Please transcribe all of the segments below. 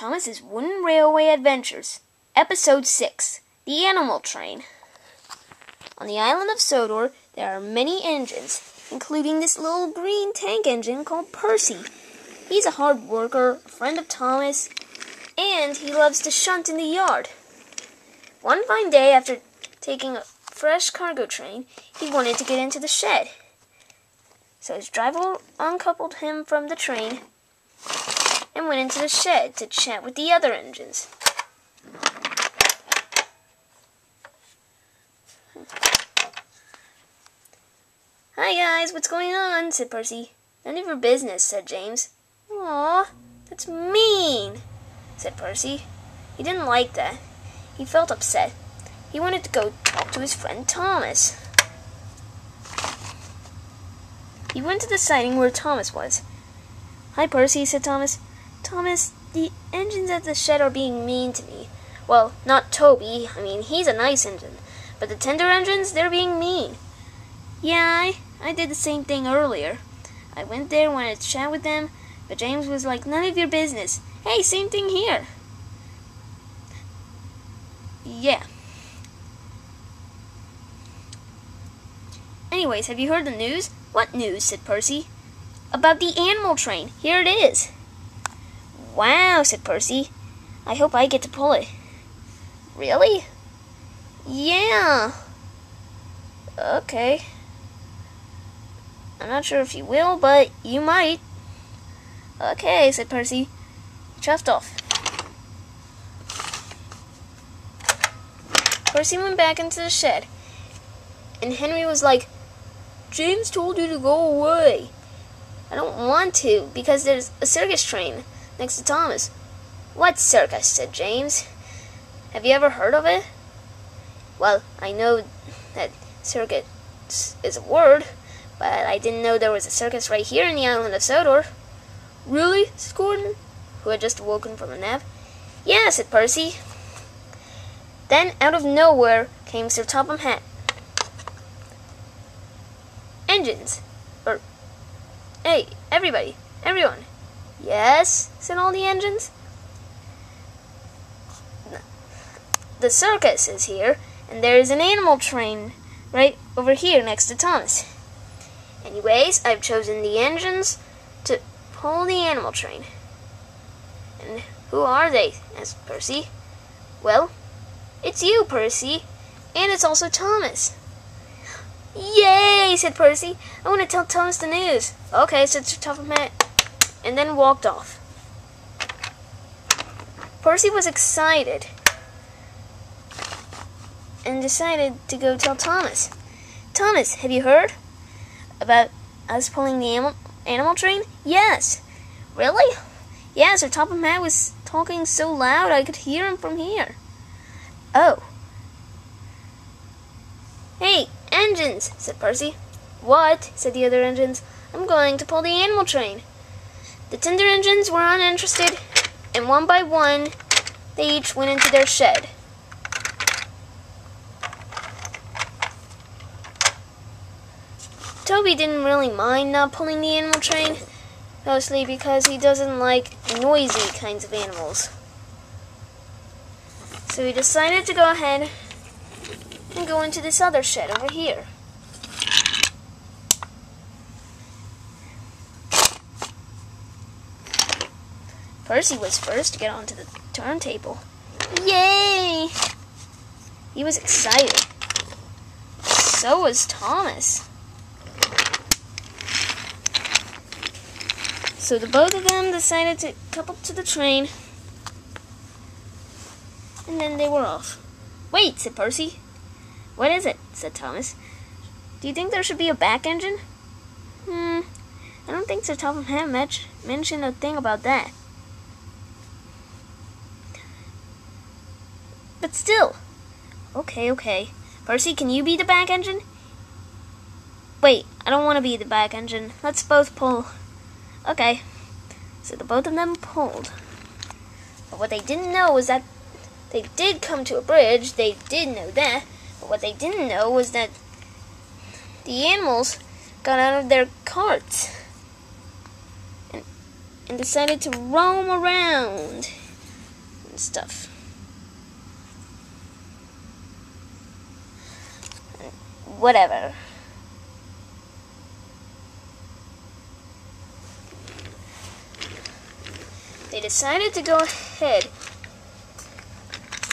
Thomas's Wooden Railway Adventures, Episode 6, The Animal Train. On the island of Sodor, there are many engines, including this little green tank engine called Percy. He's a hard worker, a friend of Thomas, and he loves to shunt in the yard. One fine day, after taking a fresh cargo train, he wanted to get into the shed. So his driver uncoupled him from the train and went into the shed to chat with the other engines. "Hi guys, what's going on?" said Percy. "None of your business," said James. "Aw, that's mean," said Percy. He didn't like that. He felt upset. He wanted to go talk to his friend Thomas. He went to the siding where Thomas was. "Hi, Percy," said Thomas. "Thomas, the engines at the shed are being mean to me. Well, not Toby. I mean, he's a nice engine. But the tender engines, they're being mean." "Yeah, I did the same thing earlier. I went there, wanted to chat with them, but James was like, 'None of your business.' Hey, same thing here." "Yeah. Anyways, have you heard the news?" "What news?" said Percy. "About the animal train. Here it is." "Wow," said Percy. "I hope I get to pull it." "Really?" "Yeah." "Okay. I'm not sure if you will, but you might." "Okay," said Percy. He chuffed off. Percy went back into the shed, and Henry was like, "James told you to go away." "I don't want to, because there's a circus train next to Thomas." "What circus?" said James. "Have you ever heard of it?" "Well, I know that circus is a word, but I didn't know there was a circus right here in the island of Sodor." "Really?" said Gordon, who had just awoken from a nap. "Yeah," said Percy. Then, out of nowhere, came Sir Topham Hatt. "Engines! Hey, everyone." "Yes," said all the engines. "The circus is here, and there is an animal train right over here next to Thomas. Anyways, I've chosen the engines to pull the animal train." "And who are they?" asked Percy. "Well, it's you, Percy, and it's also Thomas." "Yay!" said Percy. "I want to tell Thomas the news." "Okay," said Sir Topham Hatt, and then walked off. Percy was excited and decided to go tell Thomas. "Thomas, have you heard about us pulling the animal train?" "Yes." "Really?" "Yeah, Sir Topham Hatt was talking so loud I could hear him from here." "Oh." "Hey, engines," said Percy. "What?" said the other engines. "I'm going to pull the animal train." The tender engines were uninterested, and one by one, they each went into their shed. Toby didn't really mind not pulling the animal train, mostly because he doesn't like noisy kinds of animals. So he decided to go ahead and go into this other shed over here. Percy was first to get onto the turntable. Yay! He was excited. So was Thomas. So the both of them decided to couple to the train, and then they were off. "Wait," said Percy. "What is it?" said Thomas. "Do you think there should be a back engine?" I don't think Sir Topham Hatt mentioned a thing about that." "But still." Okay. Percy, can you be the back engine?" "Wait, I don't want to be the back engine. Let's both pull." "Okay." So the both of them pulled. But what they didn't know was that they did come to a bridge. They did know that. But what they didn't know was that the animals got out of their carts and decided to roam around and stuff. Whatever. They decided to go ahead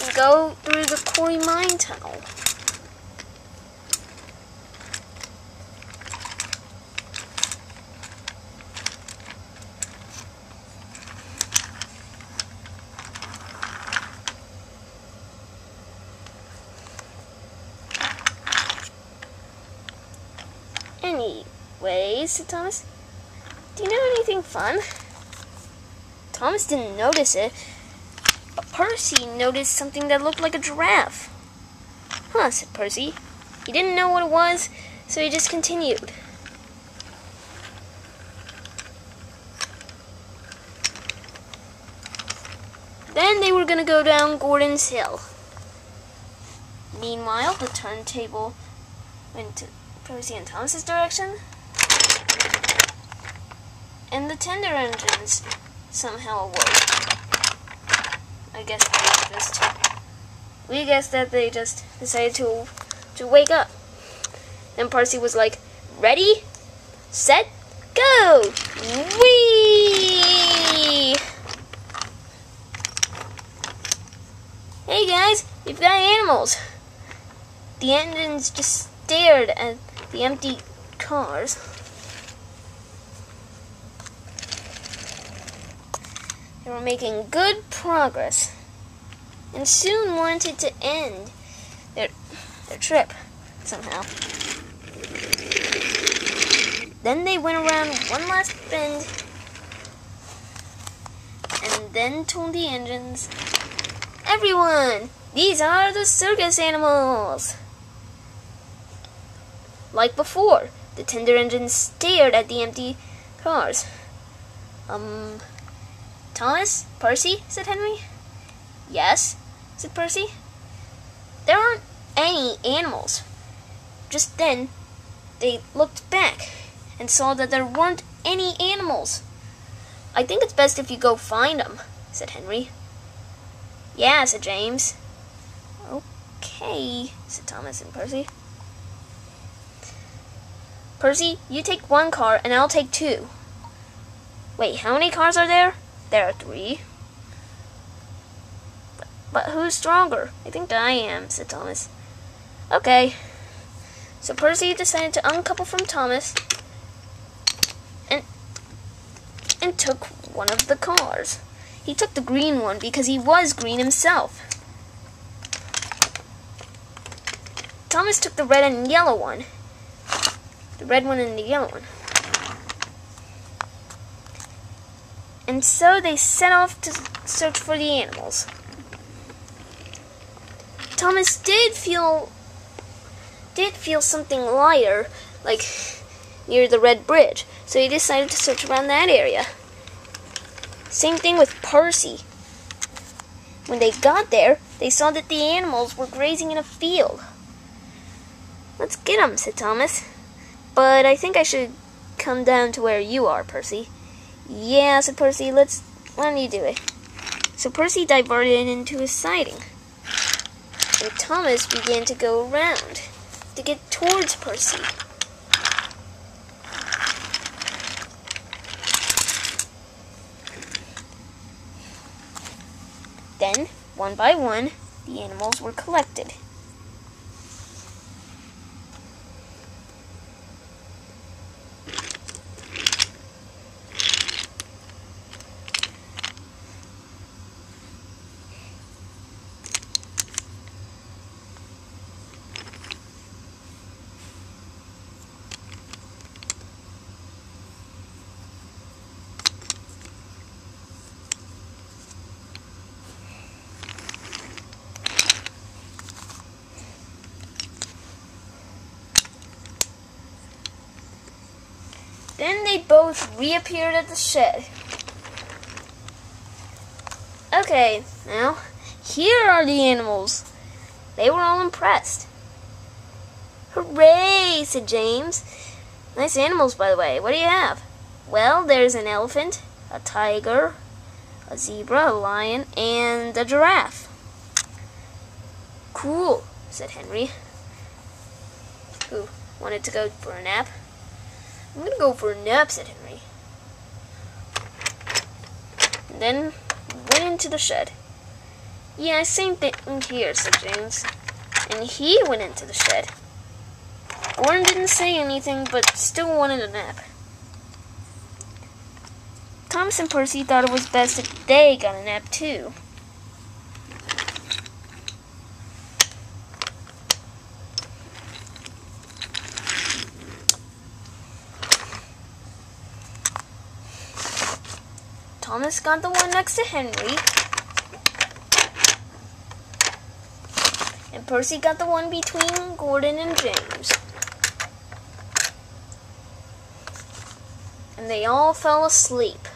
and go through the quarry mine tunnel. Anyways, said Thomas, do you know anything fun? Thomas didn't notice it, but Percy noticed something that looked like a giraffe. Huh, said Percy. He didn't know what it was, so he just continued. Then they were going to go down Gordon's Hill. Meanwhile, the turntable went to Percy and Thomas's direction, and the tender engines somehow awoke. We guessed that they just decided to wake up. Then Percy was like, "Ready, set, go!" Whee! Hey guys, we've got animals. The engines just stared at the empty cars. They were making good progress and soon wanted to end their trip somehow. Then they went around one last bend and then told the engines, "Everyone, these are the circus animals." Like before, the tender engines stared at the empty cars. Thomas? Percy? Said Henry. Yes, said Percy. There aren't any animals. Just then, they looked back and saw that there weren't any animals. I think it's best if you go find them, said Henry. Yeah, said James. Okay, said Thomas and Percy. Percy, you take one car and I'll take two. Wait, how many cars are there? There are 3. But who's stronger? I think I am, said Thomas. Okay. So Percy decided to uncouple from Thomas and took one of the cars. He took the green one because he was green himself. Thomas took the red and yellow one. The red one and the yellow one. And so they set off to search for the animals. Thomas did feel something lighter, like near the red bridge, so he decided to search around that area. Same thing with Percy. When they got there, they saw that the animals were grazing in a field. Let's get them, said Thomas. But I think I should come down to where you are, Percy. Yeah, said Percy, why don't you do it? So Percy diverted into his siding, and Thomas began to go around to get towards Percy. Then, one by one, the animals were collected. Then they both reappeared at the shed. Okay, now, here are the animals. They were all impressed. Hooray, said James. Nice animals, by the way. What do you have? Well, there's an elephant, a tiger, a zebra, a lion, and a giraffe. Cool, said Henry, who wanted to go for a nap. I'm gonna go for a nap, said Henry. And then went into the shed. Yeah, same thing here, said James. And he went into the shed. Gordon didn't say anything, but still wanted a nap. Thomas and Percy thought it was best if they got a nap too. Thomas got the one next to Henry, and Percy got the one between Gordon and James. And they all fell asleep.